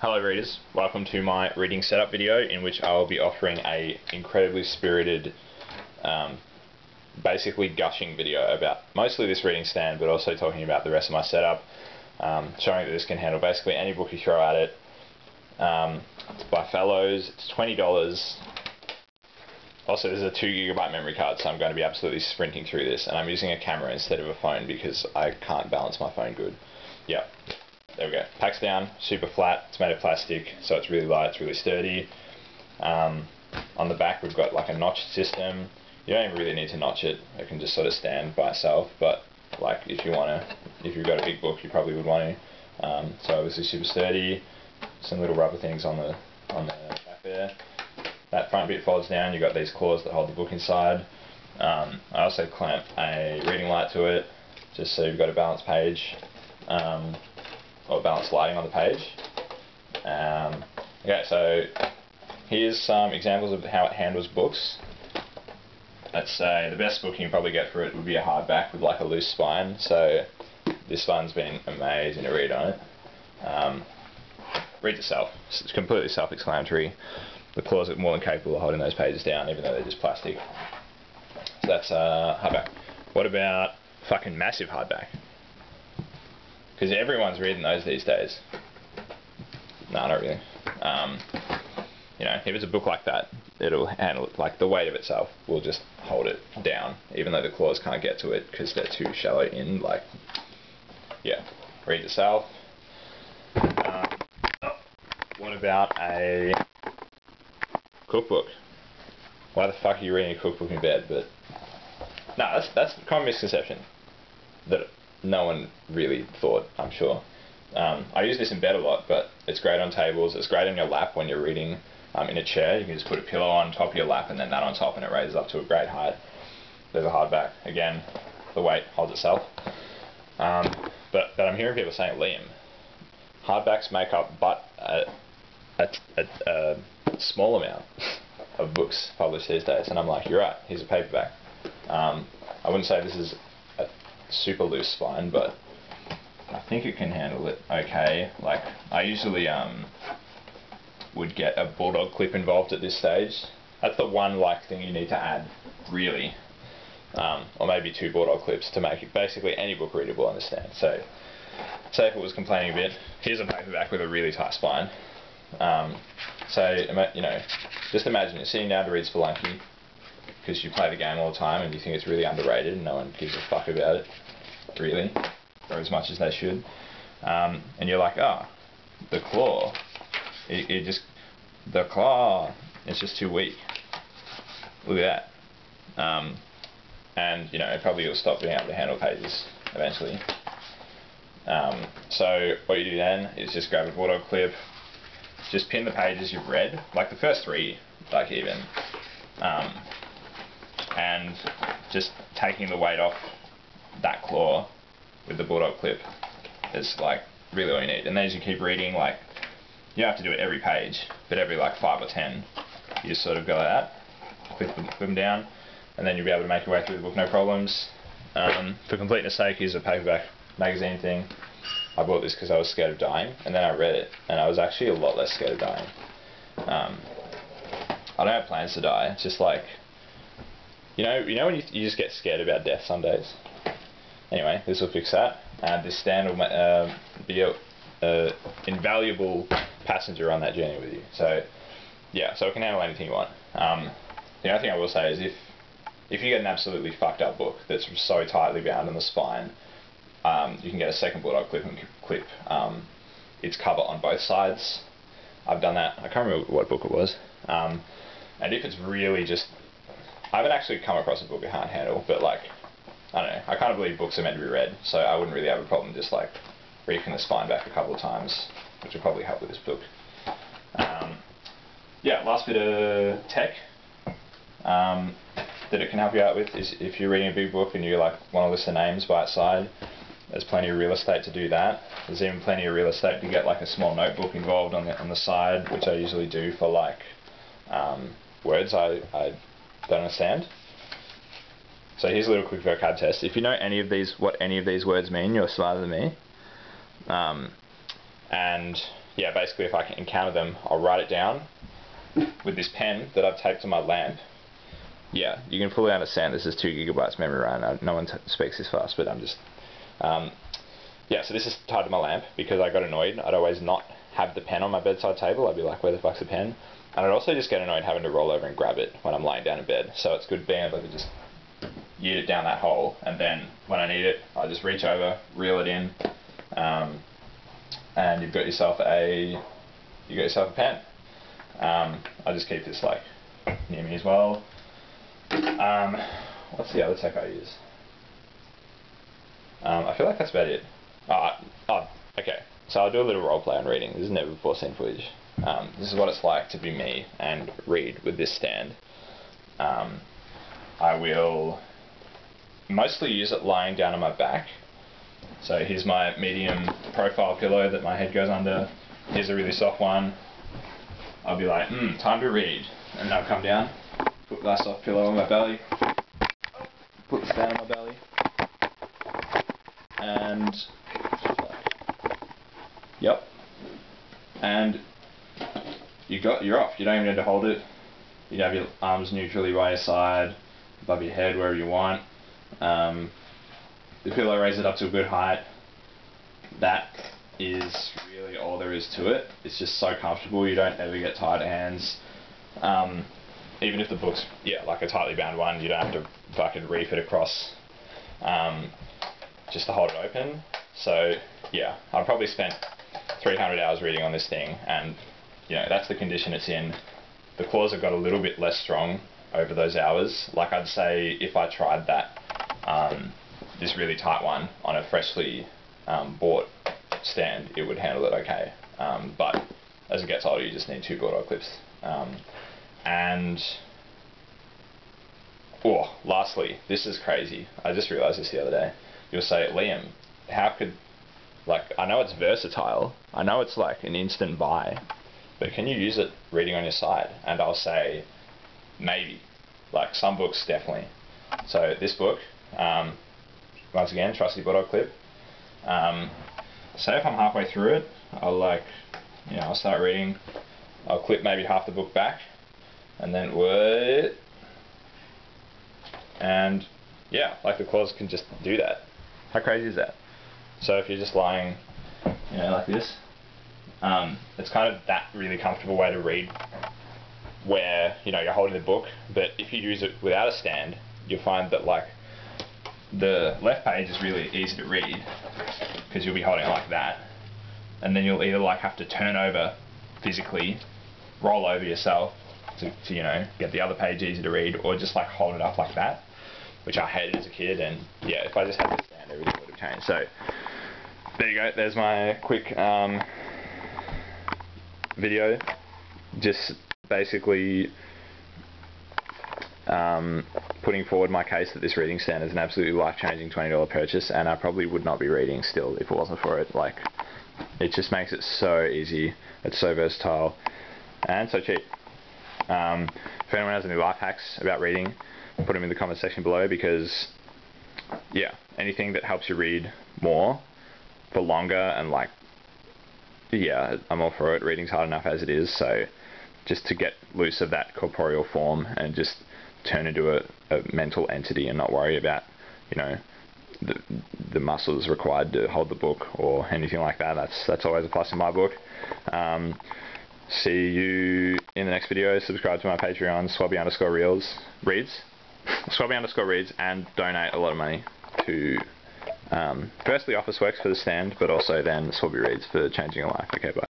Hello readers, welcome to my reading setup video in which I will be offering a incredibly spirited, basically gushing video about mostly this reading stand, but also talking about the rest of my setup, showing that this can handle basically any book you throw at it. It's by Fellows, it's $20. Also, there's a 2 GB memory card, so I'm going to be absolutely sprinting through this, and I'm using a camera instead of a phone because I can't balance my phone good. Yep. There we go. Packs down, super flat. It's made of plastic, so it's really light, it's really sturdy. On the back we've got like a notch system. You don't even really need to notch it. It can just sort of stand by itself, but like if you've got a big book, you probably would want to. So obviously super sturdy. Some little rubber things on the back there. That front bit folds down. You've got these claws that hold the book inside. I also clamp a reading light to it, just so you've got a balanced page. Or balanced lighting on the page. Okay, so here's some examples of how it handles books. Let's say the best book you can probably get for it would be a hardback with like a loose spine, so this one's been amazing to read on it. Reads itself. It's completely self-explanatory. The claws are more than capable of holding those pages down, even though they're just plastic. So that's hardback. What about fucking massive hardback? Because everyone's reading those these days. No, not really. You know, if it's a book like that, it'll handle it. Like the weight of itself will just hold it down, even though the claws can't get to it because they're too shallow in. Like, yeah, reads itself. What about a cookbook? Why the fuck are you reading a cookbook in bed? But no, that's a common misconception that no one really thought, I'm sure. I use this in bed a lot, but it's great on tables. It's great on your lap when you're reading in a chair. You can just put a pillow on top of your lap and then that on top, and it raises up to a great height. There's a hardback. Again, the weight holds itself. But I'm hearing people saying, Liam, hardbacks make up but a small amount of books published these days. And I'm like, you're right, here's a paperback. I wouldn't say this is a super loose spine, but I think it can handle it okay. Like, I usually would get a bulldog clip involved at this stage. That's the one like thing you need to add, really. Or maybe 2 bulldog clips to make it basically any book readable on the stand. So, say if it was complaining a bit, here's a paperback with a really tight spine. So, you know, just imagine you're sitting down to read Spelunky because you play the game all the time and you think it's really underrated and no one gives a fuck about it, really, or as much as they should. And you're like, oh, the claw, the claw, it's just too weak. Look at that. And, you know, it probably will stop being able to handle pages eventually. So what you do then is just grab a bulldog clip, just pin the pages you've read, like the first 3, like even, and just taking the weight off that claw with the bulldog clip is like really all you need. And then as you keep reading, like, you don't have to do it every page, but every like 5 or 10, you just sort of go like that, clip them down, and then you'll be able to make your way through the book no problems. For completeness sake, here's a paperback magazine thing. I bought this because I was scared of dying, and then I read it, and I was actually a lot less scared of dying. I don't have plans to die. It's just like, you know when you just get scared about death some days. Anyway, this will fix that, and this stand will be a invaluable passenger on that journey with you. So, yeah, so it can handle anything you want. The only thing I will say is if you get an absolutely fucked up book that's so tightly bound on the spine, you can get a second bulldog clip and clip its cover on both sides. I've done that. I can't remember what book it was. And if it's really just, I haven't actually come across a book I can't handle, but like, I don't know, I kind of believe books are meant to be read, so I wouldn't really have a problem just like reefing the spine back a couple of times, which would probably help with this book. Yeah, last bit of tech that it can help you out with is if you're reading a big book and you like want to list the names by its side, there's plenty of real estate to do that. There's even plenty of real estate to get like a small notebook involved on the side, which I usually do for like words I don't understand. So here's a little quick vocab test. If you know any of these, what any of these words mean, you're smarter than me. And yeah, basically if I can encounter them, I'll write it down with this pen that I've taped to my lamp. Yeah, you can fully understand this is 2 gigabytes memory RAM. No one speaks this fast, but I'm just... yeah, so this is tied to my lamp because I got annoyed. I'd always not have the pen on my bedside table. I'd be like, where the fuck's the pen? And I'd also just get annoyed having to roll over and grab it when I'm lying down in bed. So it's good being able to just yeet it down that hole, and then when I need it, I just reach over, reel it in, and you've got yourself a pen. I just keep this like near me as well. What's the other tech I use? I feel like that's about it. Okay. So I'll do a little role play on reading. This is never before seen footage. This is what it's like to be me and read with this stand. I will mostly use it lying down on my back. So here's my medium profile pillow that my head goes under. Here's a really soft one. I'll be like, time to read. And then I'll come down, put that soft pillow on my belly, put the stand on my belly, and yep. And you're off. You don't even need to hold it. You have your arms neutrally by your side, above your head, wherever you want. The pillow raises it up to a good height. That is really all there is to it. It's just so comfortable. You don't ever get tired of hands. Even if the book's like a tightly bound one, you don't have to fucking reef it across just to hold it open. So yeah, I probably spent 300 hours reading on this thing, and that's the condition it's in. The claws have got a little bit less strong over those hours. Like I'd say if I tried that this really tight one on a freshly bought stand, it would handle it okay. But as it gets older, you just need 2 bulldog clips. And lastly, this is crazy. I just realised this the other day. You'll say, Liam, how could, I know it's versatile. I know it's like an instant buy, but can you use it reading on your side? And I'll say, maybe. Like some books, definitely. So this book, once again, trusty bulldog clip. Say if I'm halfway through it, I'll start reading. I'll clip maybe half the book back, and then and yeah, the claws can just do that. How crazy is that? So if you're just lying, like this, it's kind of that really comfortable way to read, where you're holding the book. But if you use it without a stand, you'll find that the left page is really easy to read because you'll be holding it like that, and then you'll either have to turn over physically, roll over yourself to get the other page easy to read, or just hold it up like that, which I hated as a kid. And yeah, if I just had this stand, everything would have changed. So there you go. There's my quick video, just basically putting forward my case that this reading stand is an absolutely life-changing $20 purchase, and I probably would not be reading still if it wasn't for it. It just makes it so easy. It's so versatile and so cheap. If anyone has any life hacks about reading, put them in the comment section below, because yeah, anything that helps you read more for longer, and yeah, I'm all for it. Reading's hard enough as it is, so just to get loose of that corporeal form and just turn into a mental entity and not worry about the muscles required to hold the book or anything like that. That's always a plus in my book. See you in the next video. Subscribe to my Patreon, Swabby_reads, and donate a lot of money to firstly Officeworks for the stand, but also then Swabby Reads for changing a life. Okay, bye.